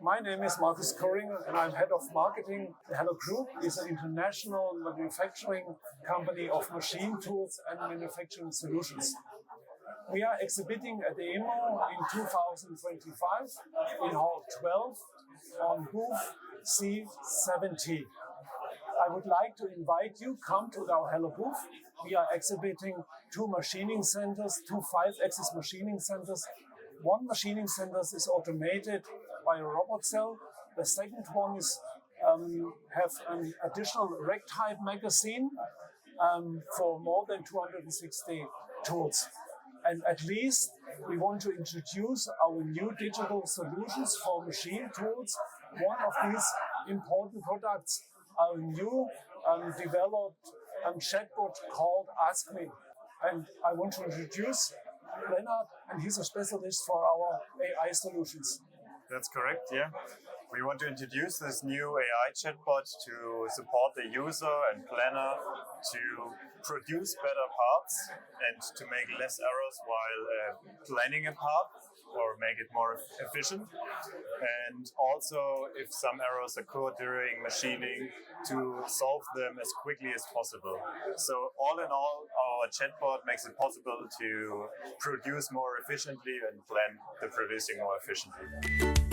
My name is Markus Kurringer and I'm head of marketing. The Hello Group is an international manufacturing company of machine tools and manufacturing solutions. We are exhibiting at the EMO in 2025 in Hall 12 on booth C70. I would like to invite you, come to our Hello booth. We are exhibiting two machining centers, two 5-axis machining centers. One machining center is automated by a robot cell. The second one is have an additional rack type magazine for more than 260 tools. And at least we want to introduce our new digital solutions for machine tools. One of these important products, our new developed chatbot called Ask Me. And I want to introduce Leonard, and he's a specialist for our AI solutions. That's correct, yeah. We want to introduce this new AI chatbot to support the user and planner to produce better parts and to make less errors while planning a part or make it more efficient. And also, if some errors occur during machining, to solve them as quickly as possible. So all in all, our chatbot makes it possible to produce more efficiently and plan the producing more efficiently.